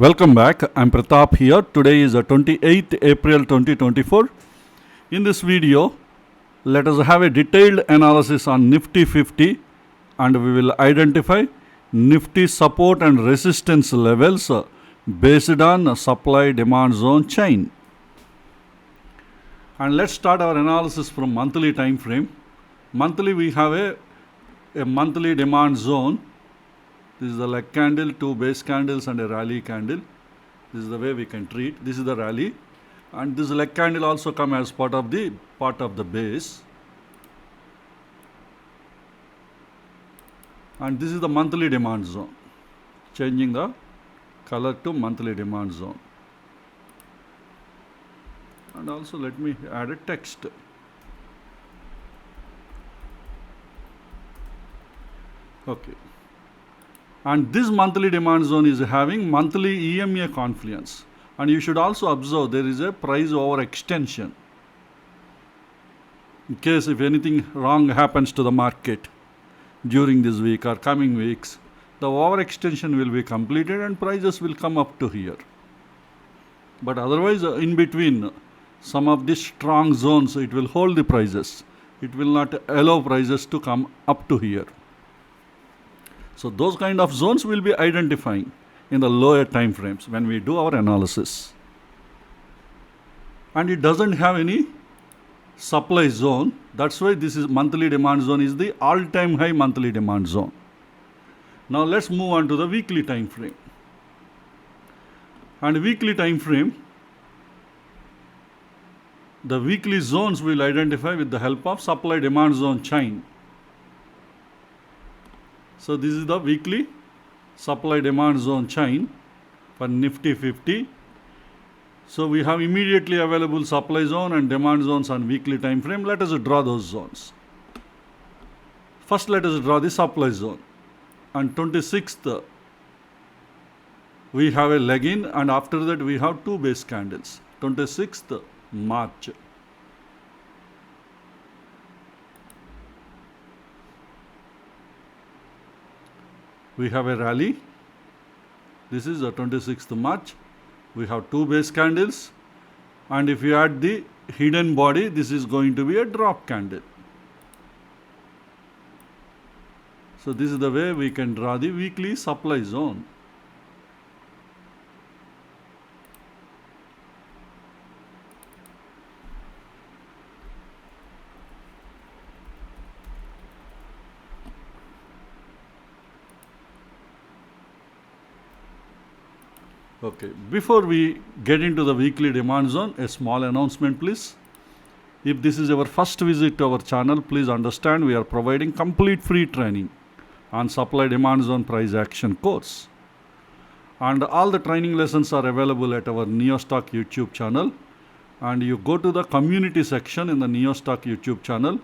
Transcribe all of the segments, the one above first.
Welcome back. I'm Pratap here. Today is the 28th April 2024. In this video, let us have a detailed analysis on Nifty 50 and we will identify Nifty support and resistance levels based on supply demand zone chain. And let's start our analysis from monthly time frame. Monthly we have a monthly demand zone. This is the leg candle, two base candles and a rally candle. This is the way we can treat. This is the rally. And this leg candle also come as part of the base. And this is the monthly demand zone. Changing the color to monthly demand zone. And also let me add a text. Okay. And this monthly demand zone is having monthly EMA confluence. And you should also observe there is a price overextension. In case if anything wrong happens to the market during this week or coming weeks, the overextension will be completed and prices will come up to here. But otherwise, in between some of these strong zones, it will hold the prices. It will not allow prices to come up to here. So those kind of zones will be identifying in the lower time frames when we do our analysis. And it doesn't have any supply zone. That's why this is monthly demand zone is the all-time high monthly demand zone. Now let's move on to the weekly time frame. And weekly time frame, the weekly zones will identify with the help of supply demand zone chain. So this is the weekly supply demand zone chain for Nifty 50. So we have immediately available supply zone and demand zones on weekly time frame. Let us draw those zones. First let us draw the supply zone. On 26th we have a leg in and after that we have two base candles. 26th March. We have a rally. This is the 26th March. We have two base candles. And if you add the hidden body, this is going to be a drop candle. So this is the way we can draw the weekly supply zone. Okay, before we get into the weekly demand zone, a small announcement please. If this is your first visit to our channel, please understand we are providing complete free training on supply demand zone price action course. And all the training lessons are available at our NeoStock YouTube channel. And you go to the community section in the NeoStock YouTube channel.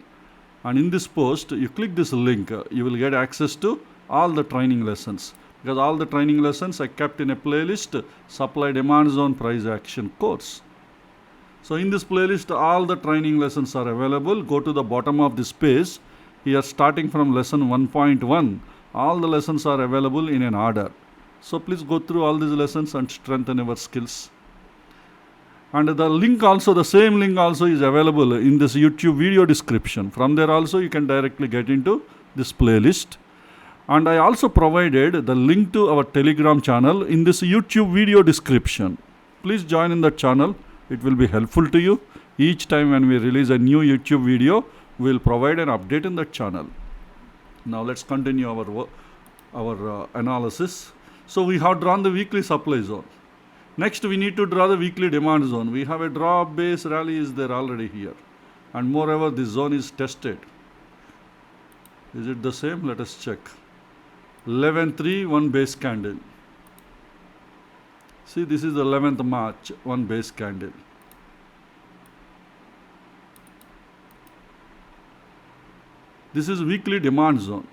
And in this post, you click this link, you will get access to all the training lessons. Because all the training lessons I kept in a playlist, supply demand zone price action course. So in this playlist, all the training lessons are available. Go to the bottom of this page. Here starting from lesson 1.1, all the lessons are available in an order. So please go through all these lessons and strengthen your skills. And the link also, the same link also is available in this YouTube video description. From there also you can directly get into this playlist. And I also provided the link to our Telegram channel in this YouTube video description. Please join in that channel. It will be helpful to you. Each time when we release a new YouTube video, we will provide an update in that channel. Now let's continue our analysis. So we have drawn the weekly supply zone. Next we need to draw the weekly demand zone. We have a drop base rally is there already here. And moreover this zone is tested. Is it the same? Let us check. 11.3, one base candle. See, this is the 11th March, one base candle. This is weekly demand zone.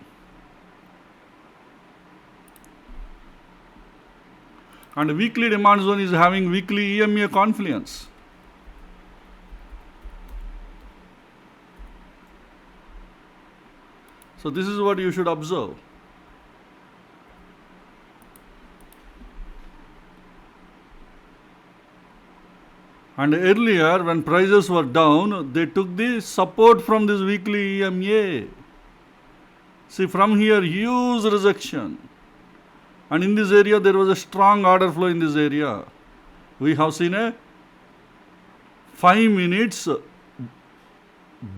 And weekly demand zone is having weekly EMA confluence. So this is what you should observe. And earlier when prices were down, they took the support from this weekly EMA. See, from here huge rejection. And in this area there was a strong order flow in this area. We have seen a 5 minutes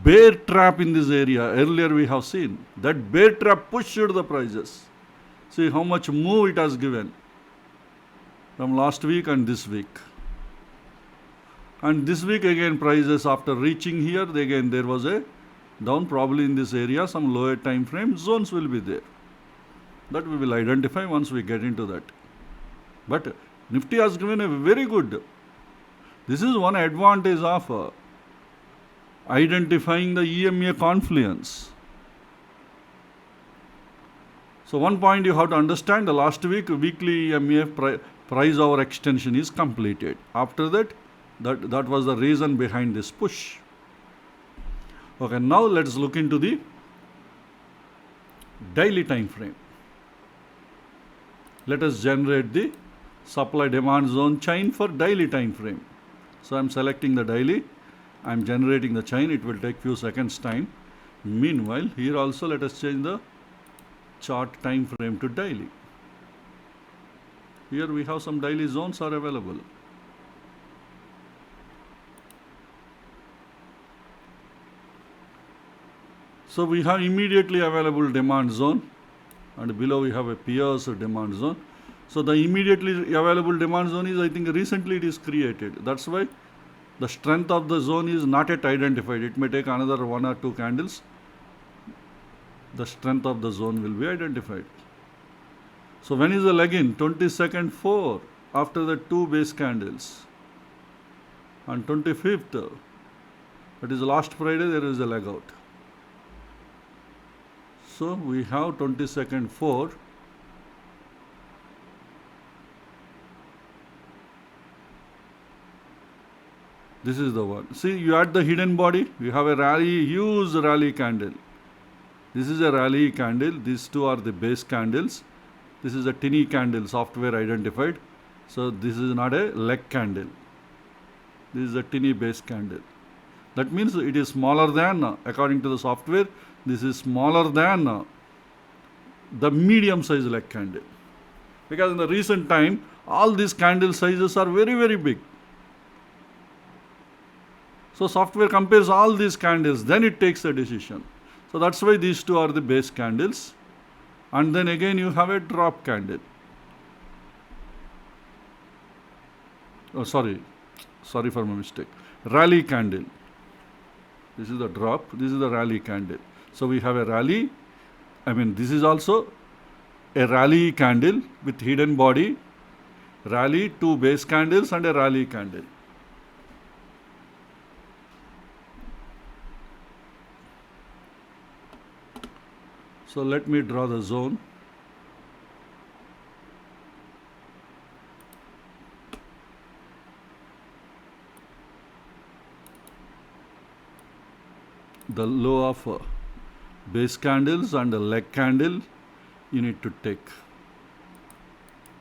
bear trap in this area. Earlier we have seen that bear trap pushed the prices. See how much move it has given from last week and this week. And this week again prices after reaching here, again there was a down, probably in this area some lower time frame zones will be there. That we will identify once we get into that. But Nifty has given a very good. This is one advantage of identifying the EMA confluence. So one point you have to understand, the last week weekly EMA price hour extension is completed. After that, that was the reason behind this push. Okay, now let's look into the daily time frame. Let us generate the supply demand zone chain for daily time frame. So I am selecting the daily, I am generating the chain, it will take few seconds time. Meanwhile, here also let us change the chart time frame to daily. Here we have some daily zones are available. So we have immediately available demand zone, and below we have a Pierce demand zone. So the immediately available demand zone is, I think recently it is created. That's why the strength of the zone is not yet identified. It may take another 1 or 2 candles. The strength of the zone will be identified. So when is the leg in? 22nd 4 after the 2 base candles. On 25th, that is last Friday, there is a leg out. So we have 22nd 4. This is the one. See, you add the hidden body, you have a rally, huge rally candle. This is a rally candle. These two are the base candles. This is a tinny candle, software identified. So this is not a leg candle. This is a tinny base candle. That means it is smaller than, according to the software, this is smaller than the medium size leg candle. Because in the recent time, all these candle sizes are very, very big. So software compares all these candles, then it takes a decision. So that's why these two are the base candles. And then again you have a drop candle. Oh, sorry for my mistake. Rally candle. This is the drop, this is the rally candle. So we have a rally, this is also a rally candle with hidden body, rally, 2 base candles and a rally candle. So let me draw the zone. The low of base candles and the leg candle you need to take.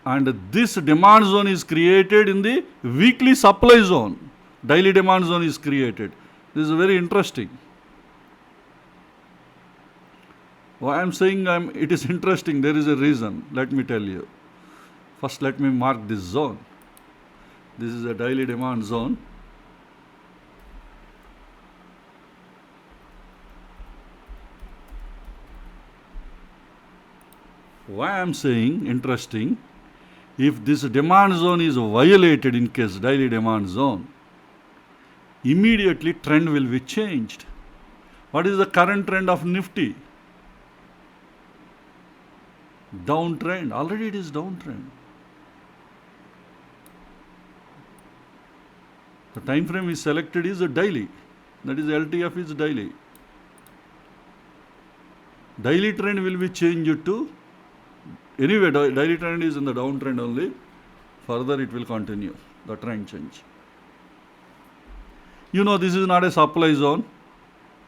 And this demand zone is created in the weekly supply zone. Daily demand zone is created. This is very interesting. Why I am saying it is interesting, there is a reason. Let me tell you. First let me mark this zone. This is a daily demand zone. Why I am saying interesting, if this demand zone is violated in case daily demand zone, immediately trend will be changed. What is the current trend of Nifty? Downtrend. Already it is downtrend. The time frame is selected is a daily. That is LTF is daily. Daily trend will be changed to, anyway daily trend is in the downtrend only. Further it will continue, the trend change. You know this is not a supply zone,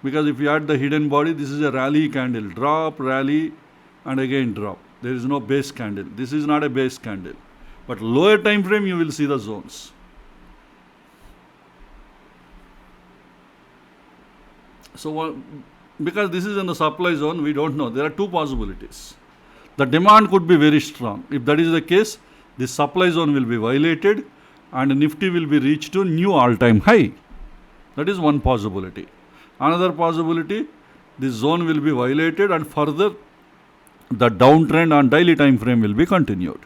because if you add the hidden body, this is a rally candle. Drop, rally and again drop. There is no base candle. This is not a base candle. But lower time frame you will see the zones. So because this is in the supply zone, we don't know. There are two possibilities. The demand could be very strong. If that is the case, the supply zone will be violated and Nifty will be reached to new all-time high. That is one possibility. Another possibility, this zone will be violated and further the downtrend on daily time frame will be continued.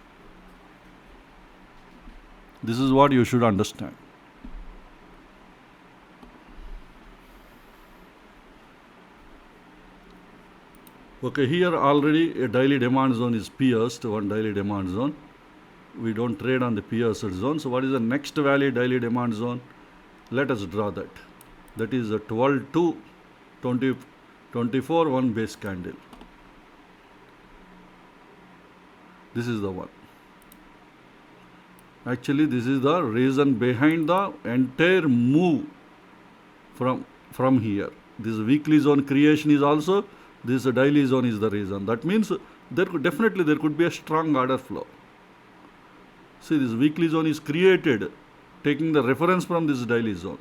This is what you should understand. Okay, here already a daily demand zone is pierced, one daily demand zone. We don't trade on the pierced zone. So what is the next valid daily demand zone? Let us draw that. That is a 12 to 24 one base candle. This is the one. Actually, this is the reason behind the entire move from here. This weekly zone creation is also, this daily zone is the reason. That means there could be a strong order flow. See, this weekly zone is created taking the reference from this daily zone.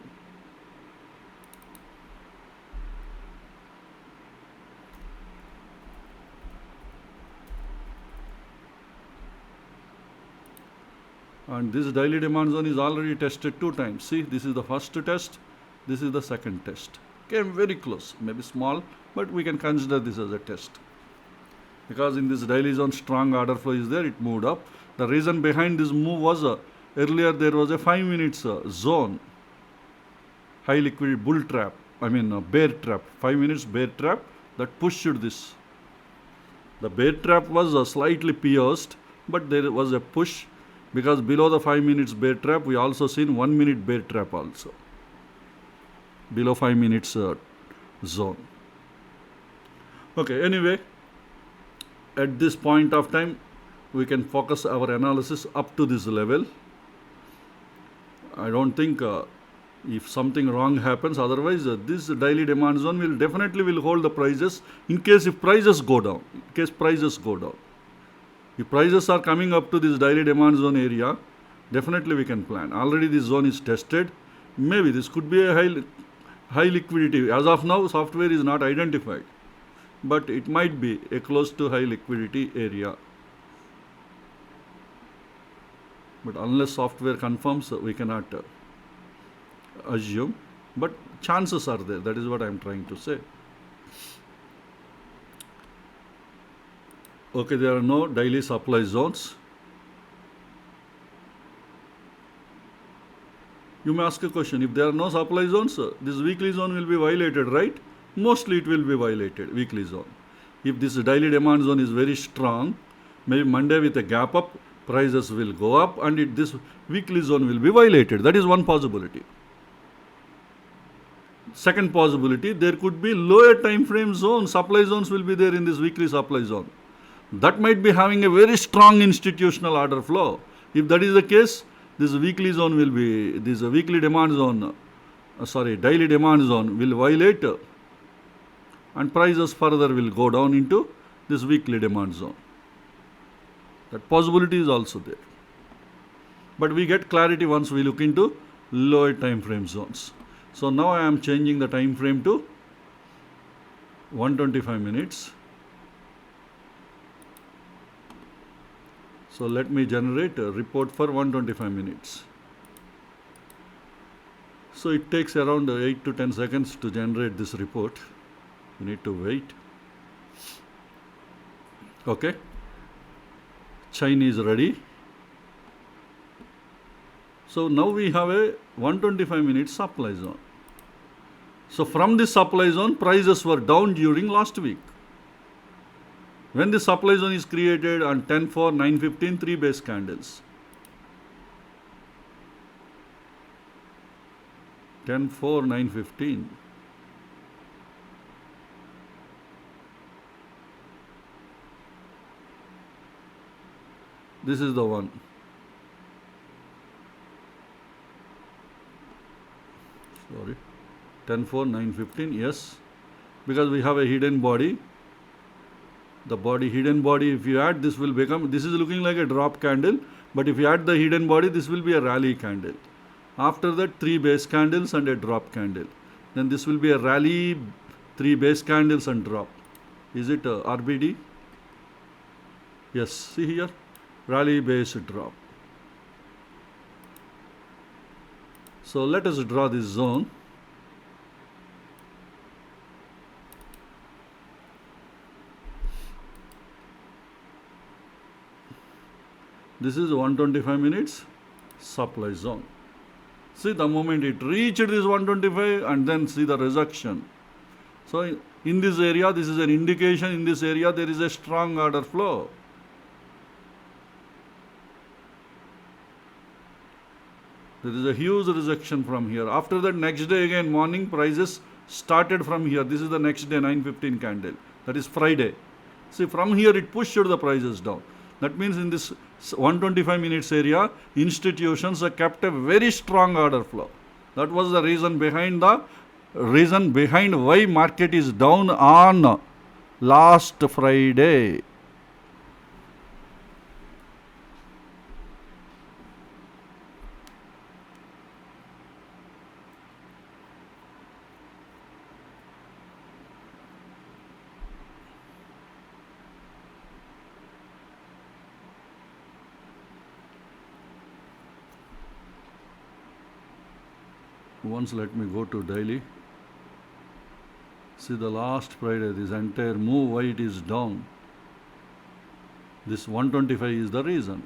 And this daily demand zone is already tested 2 times. See, this is the first test, this is the second test. Came very close, maybe small, but we can consider this as a test. Because in this daily zone, strong order flow is there, it moved up. The reason behind this move was earlier there was a 5 minutes zone, high liquidity bull trap, bear trap, 5 minutes bear trap that pushed this. The bear trap was slightly pierced, but there was a push because below the 5 minutes bear trap, we also seen 1 minute bear trap also. Below 5 minutes zone. Okay, anyway, at this point of time, we can focus our analysis up to this level. I don't think if something wrong happens, otherwise this daily demand zone will definitely hold the prices in case if prices go down. If prices are coming up to this daily demand zone area, definitely we can plan. Already this zone is tested. Maybe this could be a high liquidity. As of now, software is not identified, but it might be a close to high liquidity area. But unless software confirms, we cannot assume. But chances are there. That is what I am trying to say. Okay, there are no daily supply zones. You may ask a question, if there are no supply zones, this weekly zone will be violated, right? Mostly it will be violated, weekly zone. If this daily demand zone is very strong, maybe Monday with a gap up, prices will go up and this weekly zone will be violated. That is one possibility. Second possibility, there could be lower time frame zone, supply zones will be there in this weekly supply zone. That might be having a very strong institutional order flow. If that is the case, this weekly zone will be, this weekly demand zone, daily demand zone will violate and prices further will go down into this weekly demand zone. That possibility is also there. But we get clarity once we look into lower time frame zones. So now I am changing the time frame to 125 minutes. So let me generate a report for 125 minutes. So it takes around 8 to 10 seconds to generate this report. You need to wait. Okay. Chain is ready. So now we have a 125 minute supply zone. So from this supply zone, prices were down during last week. When the supply zone is created on 10/4, 9/15, 3 base candles. 10/4, 9/15. This is the one. Sorry. 10/4, 9/15, yes. Because we have a hidden body. The hidden body, if you add, this will become, this is looking like a drop candle, but if you add the hidden body, this will be a rally candle. After that, 3 base candles and a drop candle. then this will be a rally, 3 base candles and drop. Is it RBD? Yes, see here, rally base drop. So let us draw this zone. This is 125 minutes supply zone. See, the moment it reached this 125 and then see the rejection. So in this area, this is an indication in this area there is a strong order flow. There is a huge rejection from here. After that, next day again morning prices started from here. This is the next day 9:15 candle. That is Friday. See, from here it pushed the prices down. That means in this 125 minutes area, institutions have kept a very strong order flow. That was the reason behind why market is down on last Friday. Once let me go to daily. See the last Friday, this entire move, why it is down. This 125 is the reason.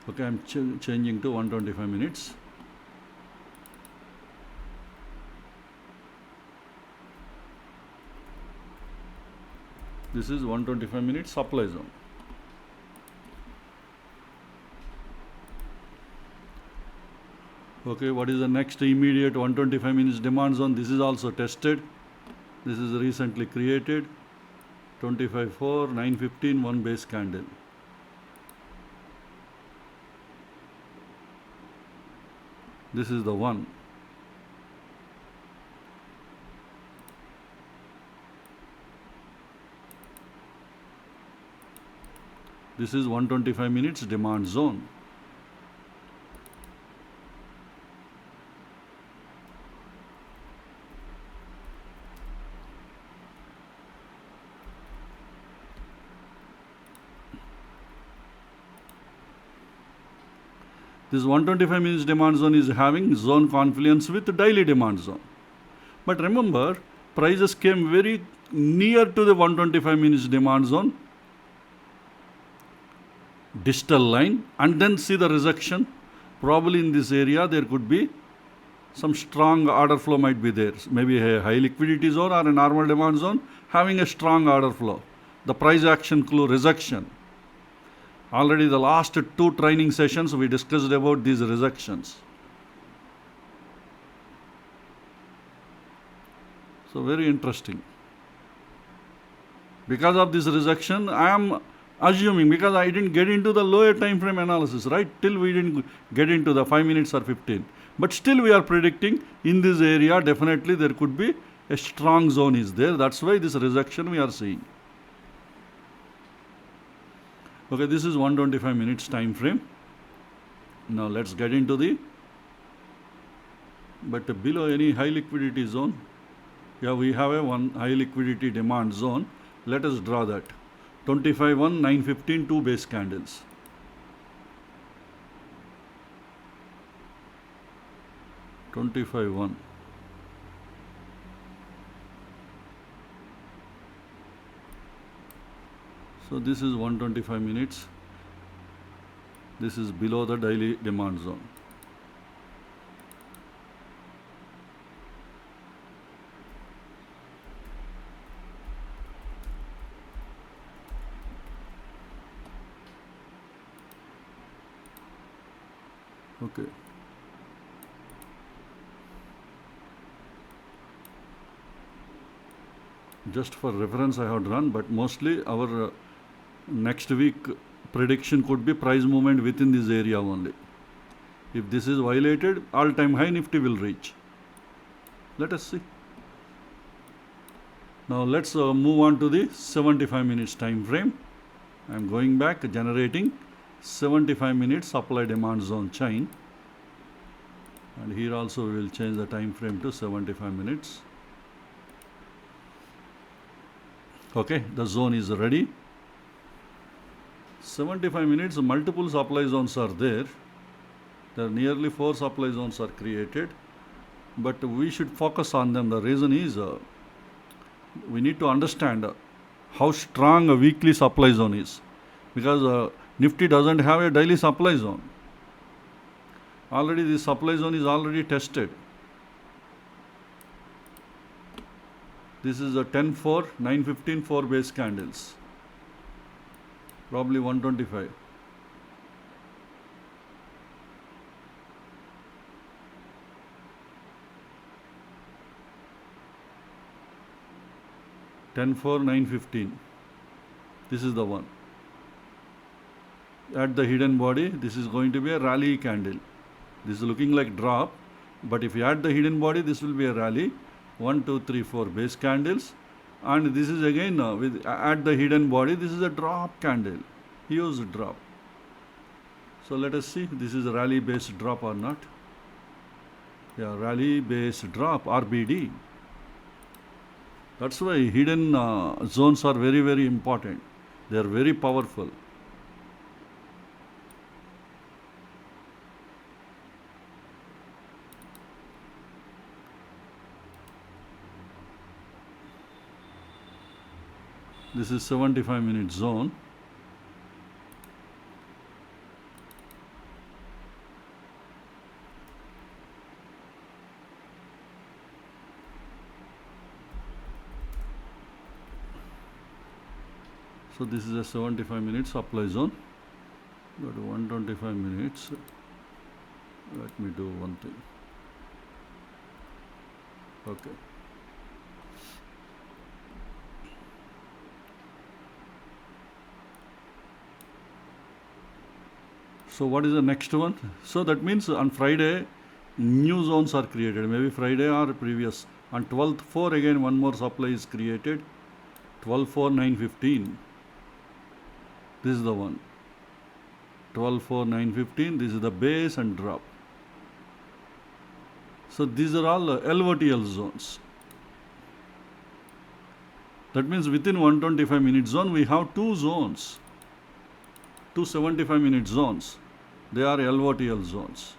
Okay, I'm changing to 125 minutes. This is 125 minutes supply zone. Okay, what is the next immediate 125 minutes demand zone? This is also tested. This is recently created. 25.4, 9:15, 1 base candle. This is the one. This is 125 minutes demand zone. This 125 minutes demand zone is having zone confluence with daily demand zone. But remember, prices came very near to the 125 minutes demand zone, distal line, and then see the rejection. Probably in this area there could be some strong order flow might be there. Maybe a high liquidity zone or a normal demand zone having a strong order flow. The price action clue rejection. Already the last 2 training sessions we discussed about these rejections. So very interesting. Because of this rejection, I am assuming, because I didn't get into the lower time frame analysis, right? Till we didn't get into the 5 minutes or 15. But still we are predicting in this area definitely there could be a strong zone is there. That's why this rejection we are seeing. Okay, this is 125 minutes time frame. Now let's get into the, but below any high liquidity zone, yeah, we have a one high liquidity demand zone. Let us draw that. 25.1, 9:15, 2 base candles. $25.1. So this is 125 minutes. This is below the daily demand zone. Okay. Just for reference I have drawn, but mostly our next week prediction could be price movement within this area only. If this is violated, all-time high Nifty will reach. Let us see. Now let's move on to the 75 minutes time frame. I am going back, generating 75 minutes supply demand zone chain. And here also we will change the time frame to 75 minutes. Okay, the zone is ready. 75 minutes, multiple supply zones are there. There are nearly 4 supply zones are created, but we should focus on them. The reason is we need to understand how strong a weekly supply zone is, because Nifty doesn't have a daily supply zone. Already the supply zone is already tested. This is a 10-4, 915, 4 base candles. Probably 125. (10-4, 915). This is the one. At the hidden body, this is going to be a rally candle. This is looking like drop, but if you add the hidden body, this will be a rally. 1, 2, 3, 4 base candles, and this is again at the hidden body. This is a drop candle, huge drop. So let us see, this is a rally based drop or not. Yeah, rally based drop, RBD. That's why hidden zones are very, very important. They are very powerful. This is 75-minute zone. So this is a 75-minute supply zone. Go to 125 minutes. Let me do one thing. Okay. So what is the next one? So that means on Friday, new zones are created. Maybe Friday or previous. On 12/4 again one more supply is created. 12/4, 915. This is the one. 12/4, 915. This is the base and drop. So these are all LOTL zones. That means within 125-minute zone we have 2 zones. 2 75-minute zones. They are LOTL zones.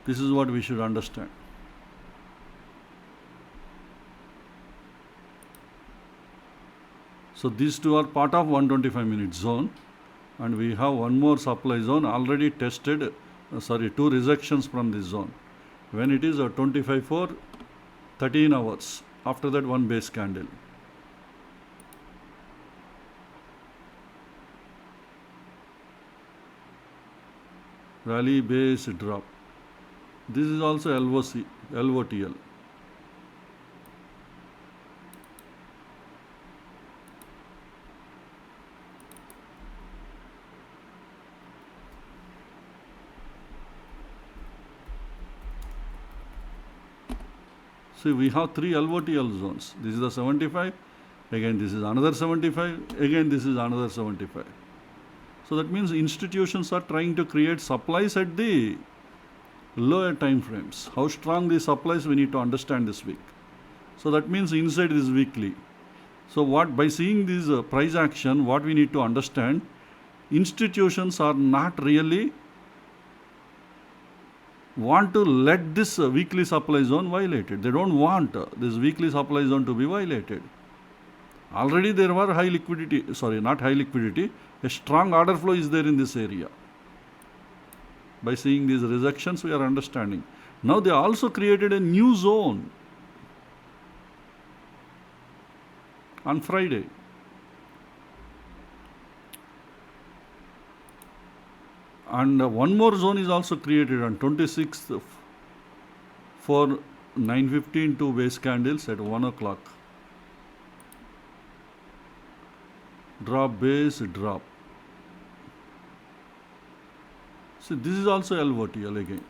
This is what we should understand. So these two are part of 125-minute zone, and we have one more supply zone already tested, 2 rejections from this zone. When it is 25/4, 13 hours. After that, one base candle. Rally base drop. This is also LOC, LOTL. See, we have 3 LOTL zones. This is the 75, again this is another 75, again this is another 75. So that means institutions are trying to create supplies at the lower time frames. How strong these supplies, we need to understand this week. So that means inside this weekly. So what, by seeing this price action, what we need to understand, institutions are not really want to let this weekly supply zone violated. They don't want this weekly supply zone to be violated. Already there were high liquidity, not high liquidity, a strong order flow is there in this area. By seeing these rejections, we are understanding. Now they also created a new zone on Friday. And one more zone is also created on 26th for 915, 2 base candles at 1 o'clock. Drop, base, drop. See, this is also LOTL again.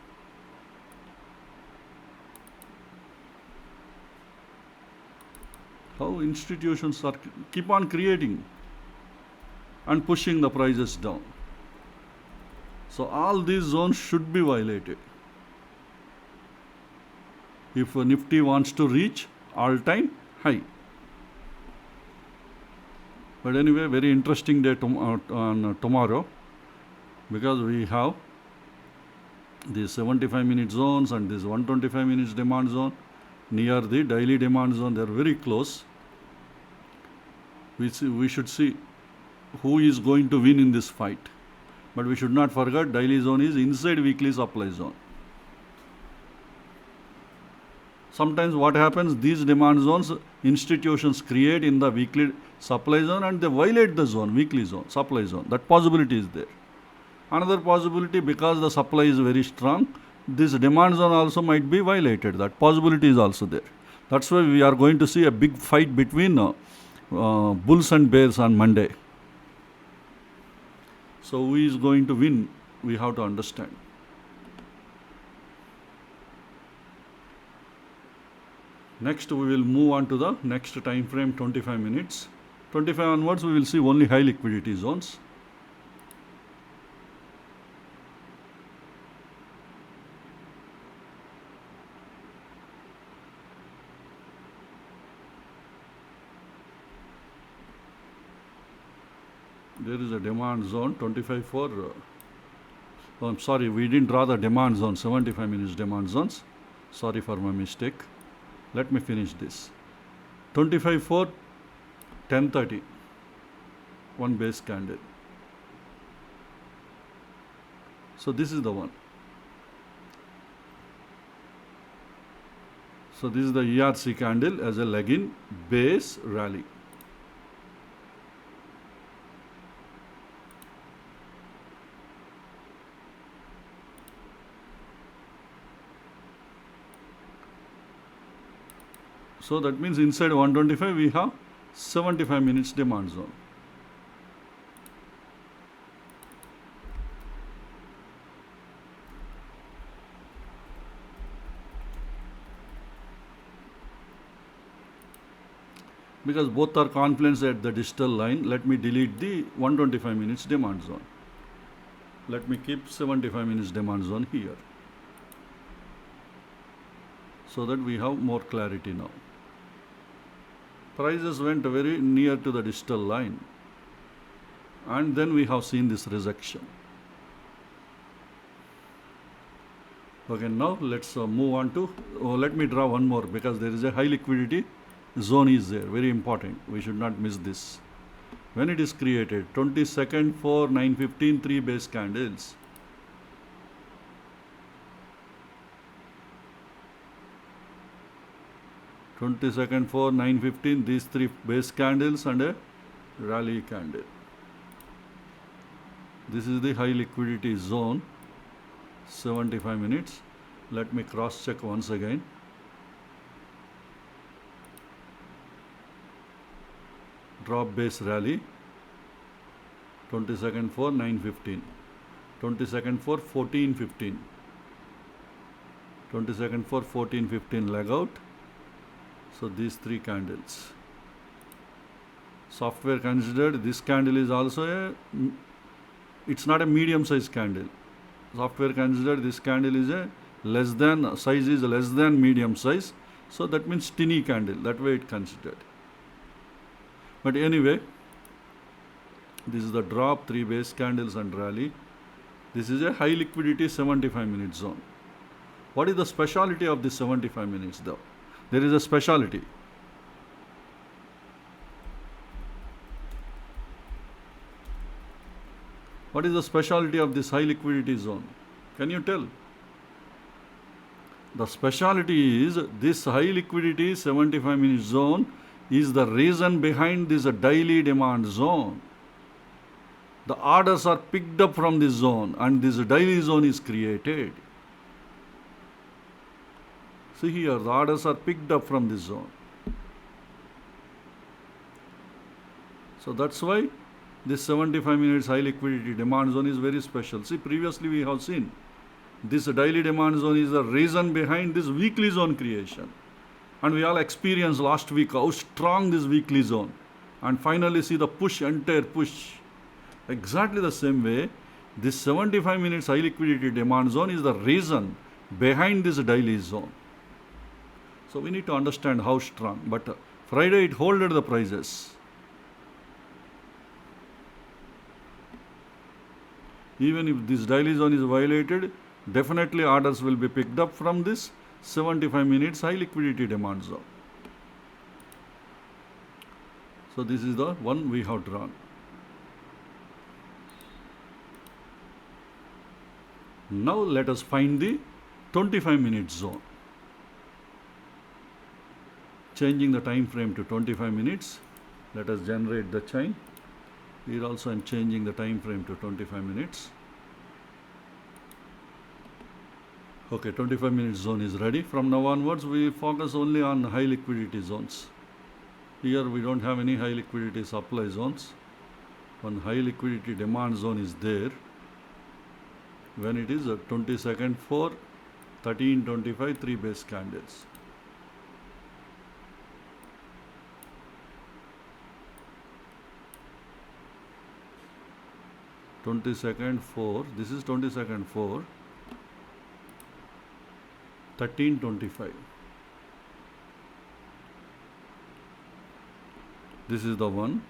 How institutions are keep on creating and pushing the prices down. So all these zones should be violated. If Nifty wants to reach all-time high. But anyway, very interesting day on tomorrow, because we have these 75 minute zones and this 125 minutes demand zone near the daily demand zone. They are very close. We should see who is going to win in this fight. But we should not forget daily zone is inside weekly supply zone. Sometimes what happens, these demand zones institutions create in the weekly supply zone and they violate the zone, weekly zone, supply zone. That possibility is there. Another possibility, because the supply is very strong, this demand zone also might be violated. That possibility is also there. That's why we are going to see a big fight between bulls and bears on Monday. So who is going to win? We have to understand. Next we will move on to the next time frame, 25 minutes. 25 onwards we will see only high liquidity zones. There is a demand zone 25 for I'm sorry, we didn't draw the demand zone, 75 minutes demand zones. Sorry for my mistake. Let me finish this. 25 for 10:30, one base candle. So this is the one. So this is the ERC candle as a leg-in base rally. So that means inside 125 we have 75 minutes demand zone. Because both are confluence at the distal line, let me delete the 125 minutes demand zone. Let me keep 75 minutes demand zone here, so that we have more clarity now. Prices went very near to the distal line, and then we have seen this rejection. Okay, now let's move on to, let me draw one more, because there is a high liquidity zone is there, very important, we should not miss this. When it is created, 22nd for 9:15, 3 base candles. Second for 9:15, these 3 base candles and a rally candle. This is the high liquidity zone, 75 minutes. Let me cross check once again. Drop base rally, 22nd for 9:15, 22nd for 14:15, 22nd for 14:15 leg out. So these 3 candles. Software considered, this candle is also it's not a medium size candle. Software considered this candle is size is less than medium size. So that means tiny candle, that way it considered. But anyway, this is the drop, 3 base candles and rally. This is a high liquidity 75 minute zone. What is the speciality of this 75 minutes though? There is a speciality. What is the speciality of this high liquidity zone? Can you tell? The speciality is this high liquidity 75 minute zone is the reason behind this daily demand zone. The orders are picked up from this zone and this daily zone is created. See here, the orders are picked up from this zone. So that's why this 75 minutes high liquidity demand zone is very special. See, previously we have seen this daily demand zone is the reason behind this weekly zone creation. And we all experienced last week how strong this weekly zone. And finally see the push, entire push. Exactly the same way, this 75 minutes high liquidity demand zone is the reason behind this daily zone. So we need to understand how strong. But Friday it holded the prices. Even if this daily zone is violated, definitely orders will be picked up from this 75 minutes high liquidity demand zone. So this is the one we have drawn. Now let us find the 25 minutes zone. Changing the time frame to 25 minutes. Let us generate the chain. Here also I am changing the time frame to 25 minutes. Okay, 25 minutes zone is ready. From now onwards, we focus only on high liquidity zones. Here we don't have any high liquidity supply zones. One high liquidity demand zone is there. When it is 22nd for 1325 3 base candles. This is 22nd for 1325. This is the one.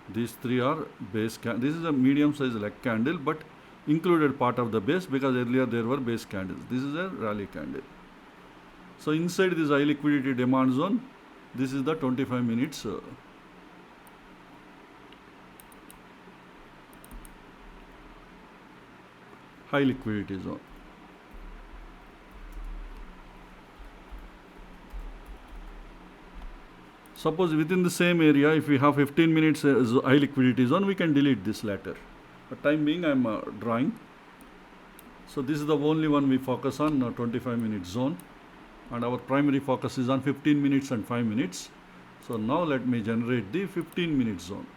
These three are base candles. This is a medium size leg candle, but included part of the base because earlier there were base candles. This is a rally candle. So inside this high liquidity demand zone, this is the 25 minutes high liquidity zone. Suppose within the same area, if we have 15 minutes high liquidity zone, we can delete this later. For time being, I am drawing. So this is the only one we focus on, 25 minute zone. And our primary focus is on 15 minutes and 5 minutes. So now let me generate the 15 minute zone.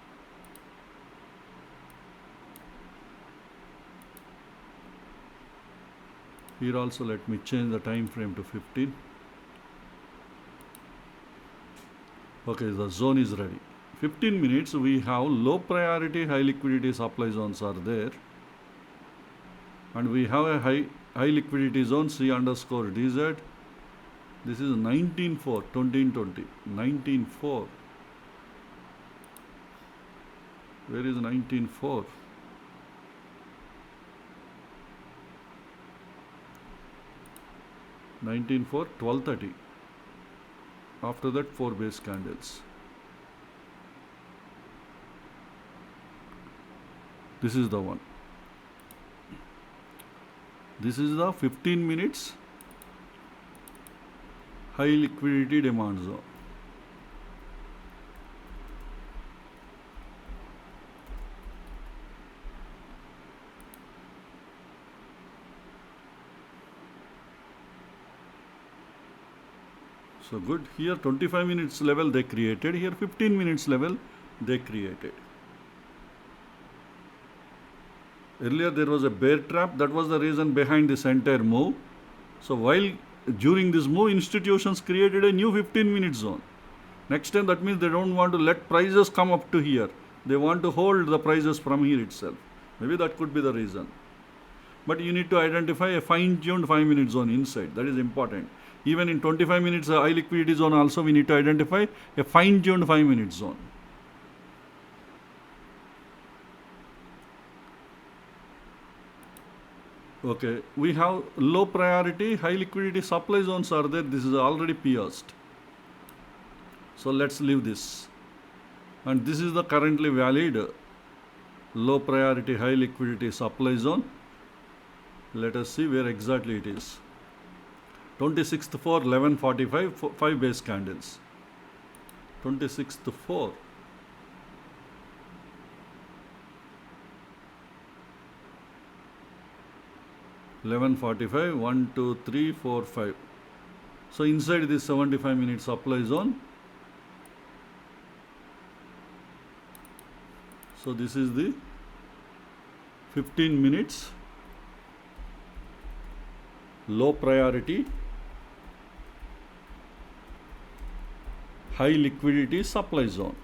Here also let me change the time frame to 15. Okay, the zone is ready. 15 minutes, we have low priority high liquidity supply zones are there. And we have a high liquidity zone C underscore DZ. This is 19.4, 2020, 19.4. Where is 19.4? $19.4, 12.30. After that, 4 base candles. This is the one. This is the 15 minutes high liquidity demand zone. So good. Here 25 minutes level they created. Here 15 minutes level they created. Earlier there was a bear trap. That was the reason behind this entire move. So while during this move, institutions created a new 15 minute zone. Next time, that means they don't want to let prices come up to here. They want to hold the prices from here itself. Maybe that could be the reason. But you need to identify a fine-tuned 5 minute zone inside. That is important. Even in 25 minutes high liquidity zone also, we need to identify a fine-tuned 5 minute zone. Okay, we have low priority, high liquidity supply zones are there. This is already pierced. So let's leave this. And this is the currently valid low priority, high liquidity supply zone. Let us see where exactly it is. 26th for 11:45, 5 base candles. 26th for 11:45, 1, 2, 3, 4, 5. So inside this 75 minute supply zone. So this is the 15 minutes low priority high liquidity supply zone.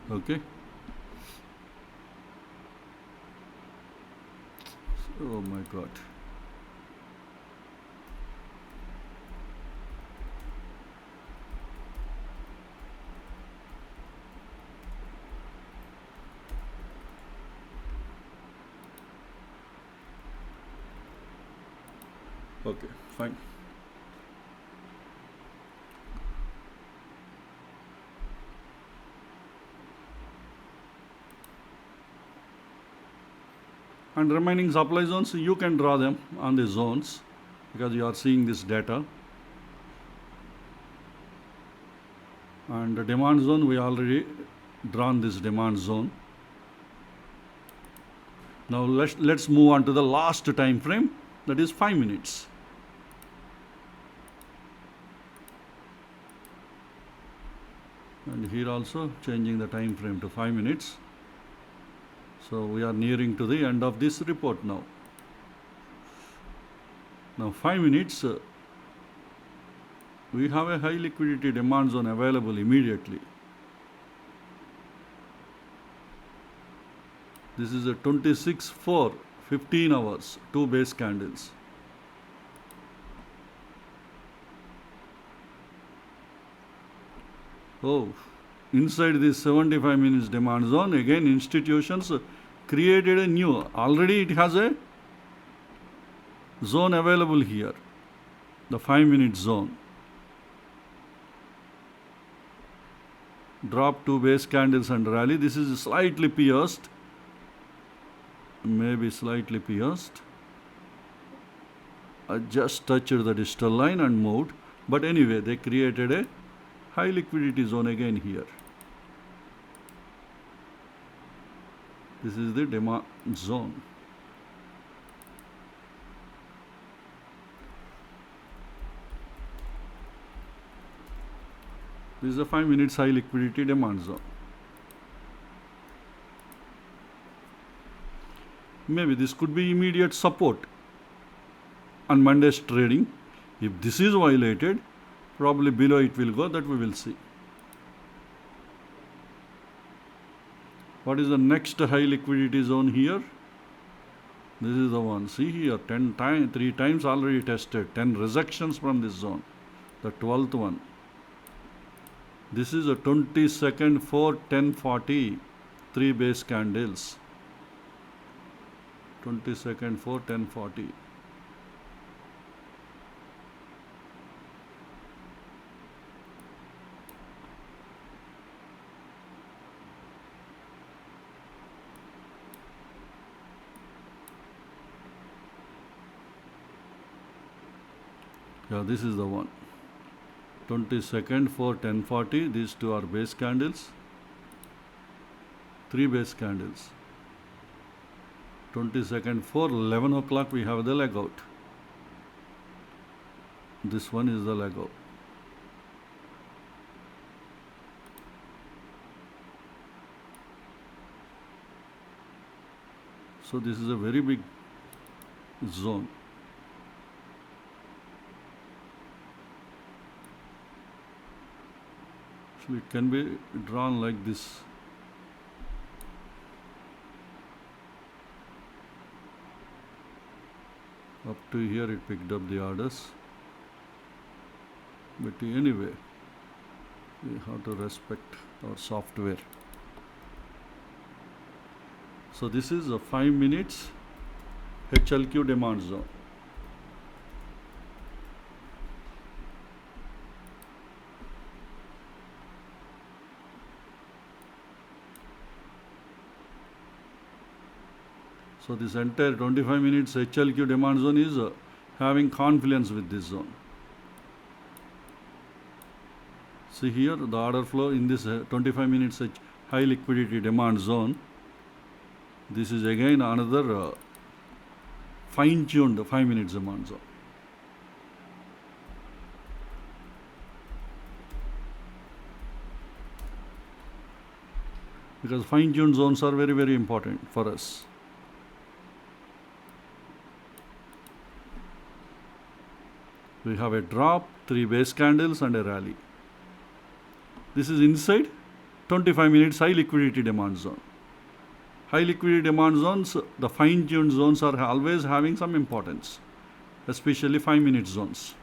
Okay. Oh my God. Okay, fine. And remaining supply zones, you can draw them on the zones because you are seeing this data. And the demand zone, we already drawn this demand zone. Now let's move on to the last time frame, that is 5 minutes. And here also changing the time frame to 5 minutes. So we are nearing to the end of this report now. Now 5 minutes, we have a high liquidity demand zone available immediately. This is a 26/4, 15 hours, 2 base candles. Oh, inside this 75 minutes demand zone, again institutions created a new, already it has a zone available here, the 5 minute zone. Drop 2 base candles and rally. This is slightly pierced, maybe slightly pierced. I just touched the digital line and moved, but anyway, they created a high liquidity zone again here. This is the demand zone. This is a 5 minutes high liquidity demand zone. Maybe this could be immediate support on Monday's trading. If this is violated, probably below it will go, that we will see. What is the next high liquidity zone here? This is the one. See here, 3 times already tested, 10 rejections from this zone. The 12th one. This is a 22nd for 1040, 3 base candles. 22nd for 1040. Yeah, this is the one. 22nd for 1040. These two are base candles. 3 base candles. 22nd for 11 o'clock we have the leg out. This one is the leg out. So this is a very big zone. So it can be drawn like this. Up to here it picked up the orders. But anyway, we have to respect our software. So this is a 5 minutes HLQ demand zone. So this entire 25 minutes HLQ demand zone is having confluence with this zone. See here the order flow in this 25 minutes high liquidity demand zone. This is again another fine-tuned 5 minutes demand zone. because fine-tuned zones are very, very important for us. We have a drop, 3 base candles and a rally. This is inside 25 minutes high liquidity demand zone. High liquidity demand zones, the fine-tuned zones are always having some importance, especially 5-minute zones.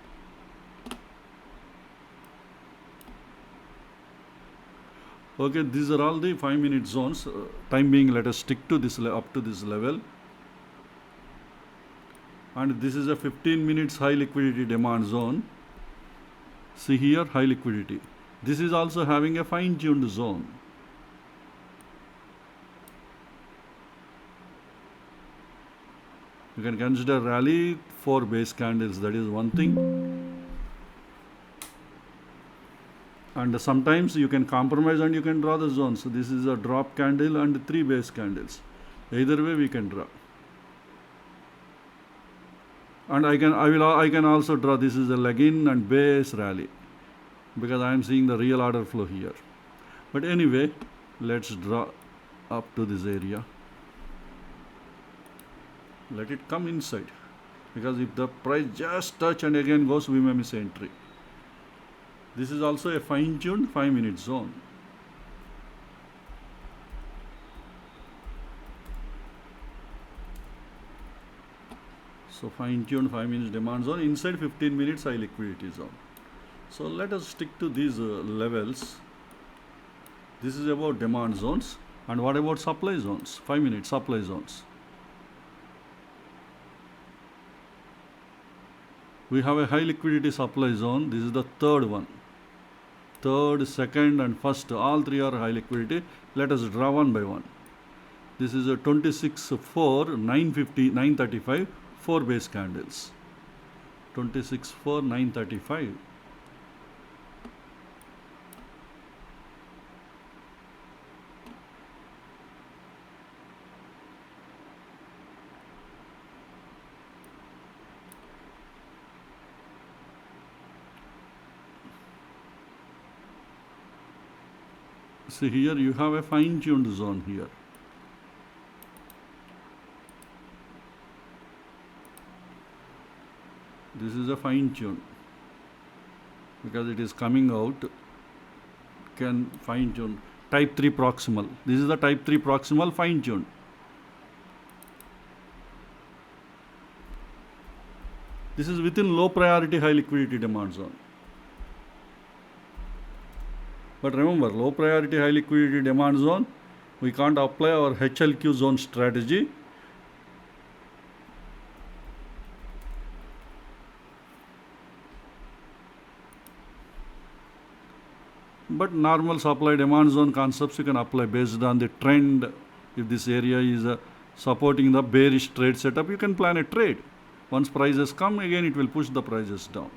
Okay, these are all the 5-minute zones. Time being, let us stick to this up to this level. And this is a 15 minutes high liquidity demand zone. See here, high liquidity. This is also having a fine-tuned zone. You can consider rally 4 base candles, that is one thing. And sometimes you can compromise and you can draw the zones. So this is a drop candle and 3 base candles. Either way we can draw. And I can also draw, this is a leg in and base rally, because I am seeing the real order flow here. But anyway, let's draw up to this area. Let it come inside, because if the price just touch and again goes, we may miss entry. This is also a fine-tuned 5-minute zone. So fine-tuned 5 minutes demand zone inside 15 minutes high liquidity zone. So let us stick to these levels. This is about demand zones. And what about supply zones? 5 minute supply zones. We have a high liquidity supply zone. This is the third one. Third, second and first, all three are high liquidity. Let us draw one by one. This is a 26-4, 950, 935, 4 base candles. 26-4, 935. See here you have a fine-tuned zone here. This is a fine-tune, because it is coming out, can fine-tune. Type 3 proximal. This is the type 3 proximal fine-tune. This is within low priority high liquidity demand zone. But remember, low priority high liquidity demand zone, we can't apply our HLQ zone strategy. But normal supply demand zone concepts you can apply based on the trend. If this area is supporting the bearish trade setup, you can plan a trade. Once prices come, again it will push the prices down.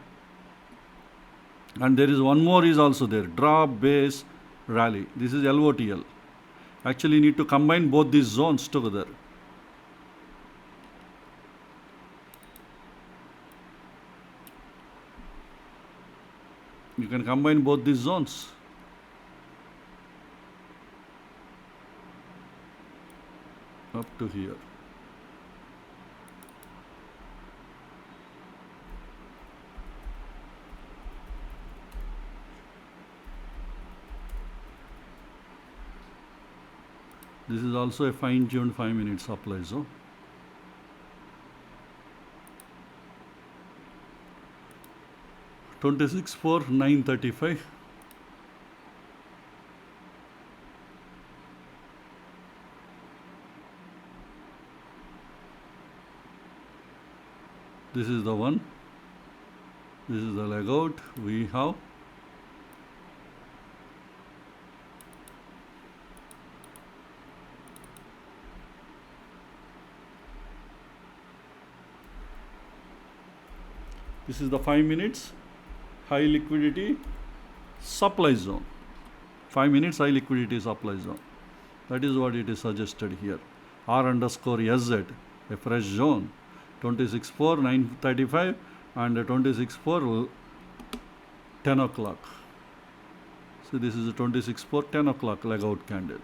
And there is one more is also there, drop, base, rally. This is LOTL. Actually, you need to combine both these zones together. You can combine both these zones. Up to here. This is also a fine-tuned 5-minute supply zone. $26.4 $9.35. This is the one. This is the leg out. We have this is the 5 minutes high liquidity supply zone. 5 minutes high liquidity supply zone. That is what it is suggested here. R_SZ, a fresh zone. 26.4 9:35 and 26.4 10 o'clock. So this is a 26.4 10 o'clock leg out candle.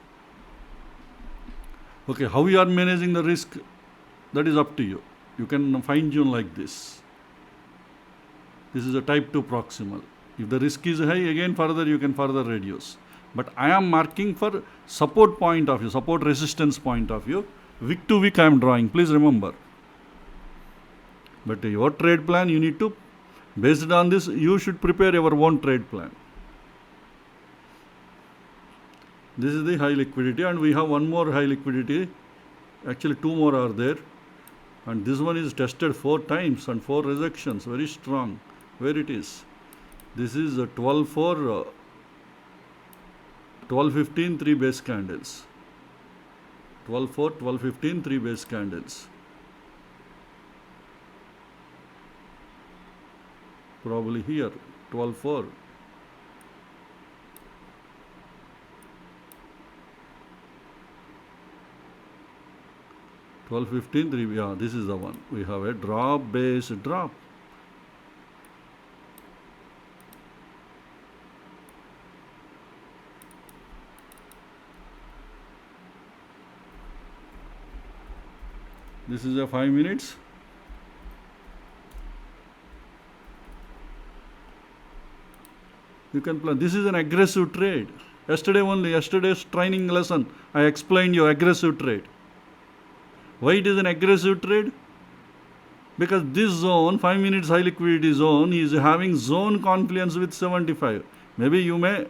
Okay, how you are managing the risk, that is up to you. You can fine tune like this. This is a type 2 proximal. If the risk is high, again further you can further reduce. But I am marking for support point of view, support resistance point of view. Wick to wick I am drawing, please remember. But your trade plan, you need to, based on this, you should prepare your own trade plan. This is the high liquidity, and we have one more high liquidity. Actually, two more are there. And this one is tested 4 times and 4 rejections, very strong. Where it is? This is 12 for 12-15 3 base candles. 12 for 12-15 3 base candles. Probably here 12 for. Yeah, this is the one. We have a drop base drop. This is a 5 minutes. You can plan. This is an aggressive trade. Yesterday's training lesson, I explained you aggressive trade. Why it is an aggressive trade? Because this zone, 5 minutes high liquidity zone, is having zone confluence with 75. Maybe you may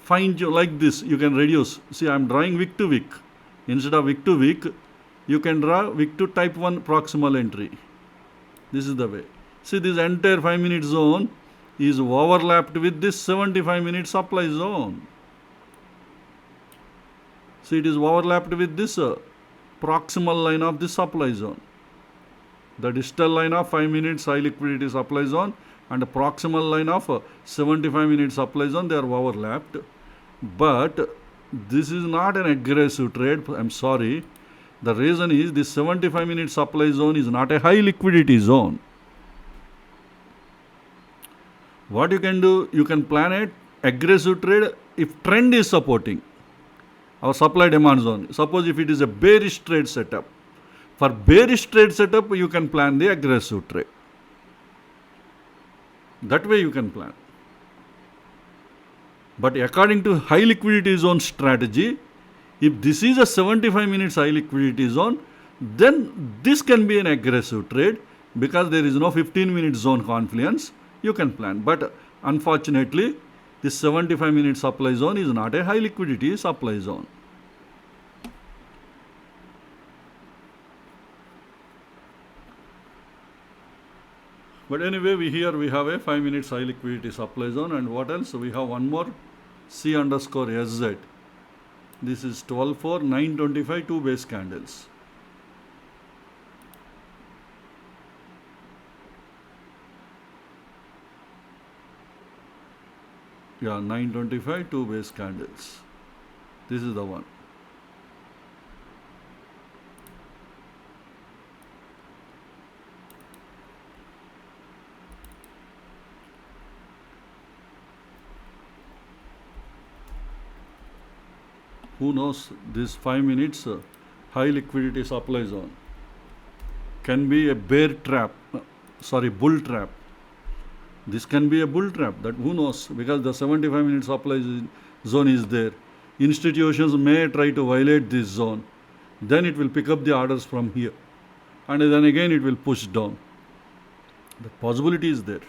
find you like this. You can reduce. See, I am drawing wick to wick. Instead of wick to wick, you can draw wick to type 1 proximal entry. This is the way. See, this entire 5 minute zone is overlapped with this 75 minute supply zone. See, it is overlapped with this proximal line of the supply zone. The distal line of 5 minutes high liquidity supply zone and the proximal line of 75 minute supply zone, they are overlapped. But this is not an aggressive trade. I'm sorry. The reason is this 75 minute supply zone is not a high liquidity zone. What you can do, you can plan an aggressive trade if trend is supporting our supply demand zone. Suppose if it is a bearish trade setup. For bearish trade setup, you can plan the aggressive trade. That way you can plan. But according to high liquidity zone strategy, if this is a 75 minutes high liquidity zone, then this can be an aggressive trade because there is no 15 minute zone confluence. You can plan. But unfortunately, this 75 minute supply zone is not a high liquidity supply zone. But anyway, here we have a 5 minutes high liquidity supply zone, and what else? We have one more C underscore SZ. This is 12 for 925 2 base candles. Yeah, 925 2 base candles. This is the one. Who knows, this 5 minutes high liquidity supply zone can be a bull trap. This can be a bull trap, that who knows, because the 75 minute supply zone is there. Institutions may try to violate this zone. Then it will pick up the orders from here. And then again it will push down. The possibility is there.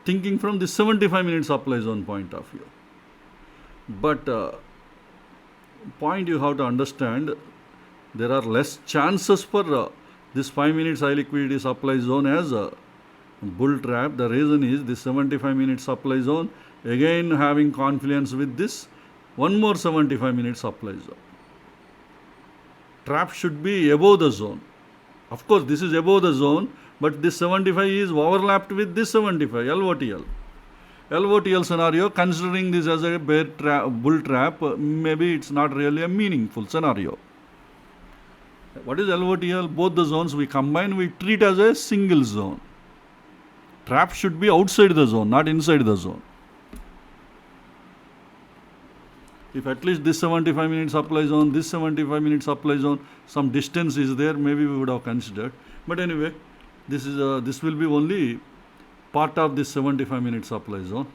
Thinking from the 75 minute supply zone point of view. But point you have to understand, there are less chances for this 5 minutes high liquidity supply zone as a bull trap. The reason is this 75 minute supply zone again having confluence with this one more 75 minute supply zone. Trap should be above the zone. Of course, this is above the zone, but this 75 is overlapped with this 75, LOTL. LOTL scenario, considering this as a bull trap, maybe it's not really a meaningful scenario. What is LOTL? Both the zones we combine, we treat as a single zone. Trap should be outside the zone, not inside the zone. If at least this 75 minutes supply zone, this 75 minutes supply zone, some distance is there, maybe we would have considered. But anyway, this will be only part of this 75 minute supply zone.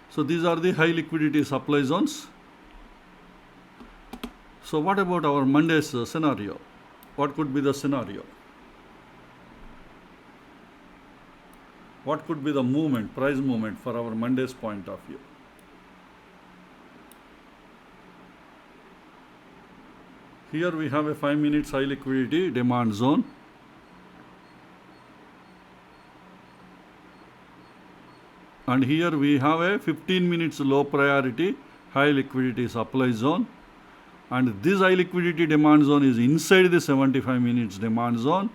So these are the high liquidity supply zones. So what about our Monday's scenario? What could be the scenario? What could be the movement, price movement for our Monday's point of view? Here we have a 5 minutes high liquidity demand zone. And here we have a 15 minutes low priority high liquidity supply zone. And this high liquidity demand zone is inside the 75 minutes demand zone.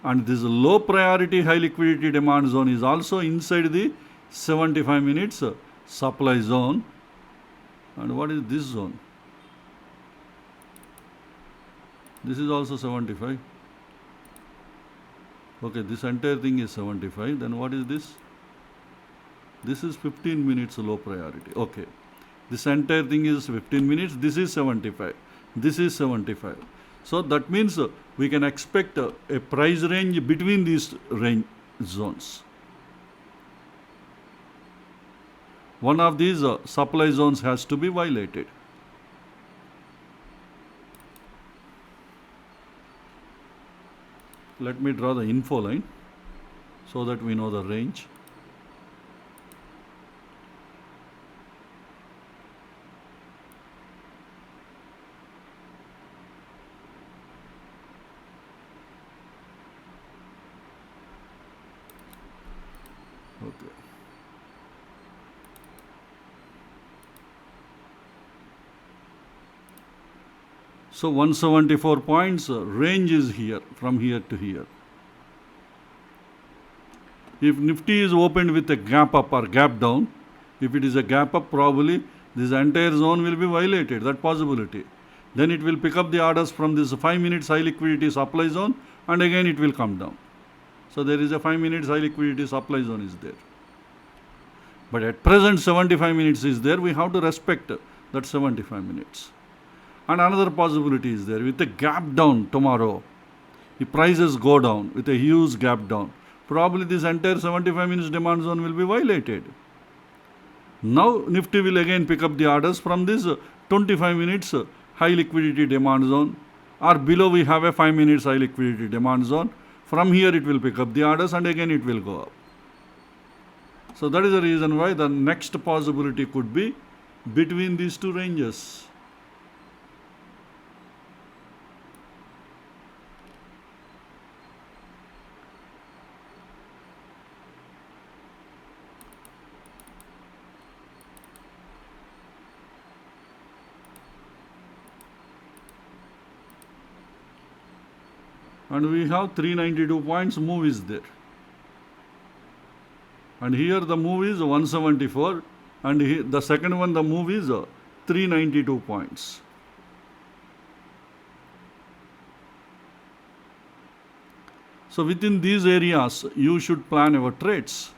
And this low priority high liquidity demand zone is also inside the 75 minutes supply zone. And what is this zone? This is also 75. Okay, this entire thing is 75. Then what is this? This is 15 minutes low priority. Okay. This entire thing is 15 minutes. This is 75. This is 75. So that means we can expect a price range between these range zones. One of these supply zones has to be violated. Let me draw the info line so that we know the range. Okay. So 174 points range is here, from here to here. If Nifty is opened with a gap up or gap down, if it is a gap up, probably this entire zone will be violated, that possibility. Then it will pick up the orders from this 5 minutes high liquidity supply zone and again it will come down. So there is a 5 minutes high liquidity supply zone is there. But at present 75 minutes is there, we have to respect that 75 minutes. And another possibility is there, with a gap down tomorrow, if prices go down with a huge gap down, probably this entire 75 minutes demand zone will be violated. Now Nifty will again pick up the orders from this 25 minutes high liquidity demand zone, or below we have a 5 minutes high liquidity demand zone. From here it will pick up the orders and again it will go up. So that is the reason why the next possibility could be between these two ranges. And we have 392 points move is there. And here the move is 174 and here the second one the move is 392 points. So within these areas you should plan your trades.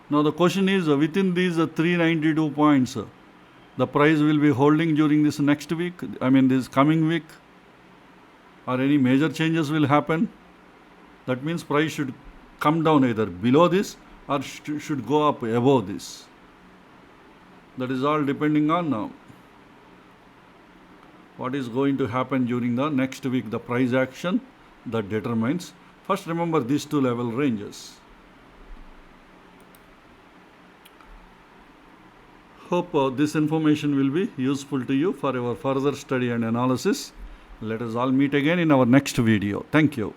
Now the question is within these 392 points, the price will be holding during this next week, this coming week, or any major changes will happen. That means price should come down either below this or should go up above this. That is all depending on what is going to happen during the next week, the price action that determines. First remember these two level ranges. Hope this information will be useful to you for your further study and analysis. Let us all meet again in our next video. Thank you.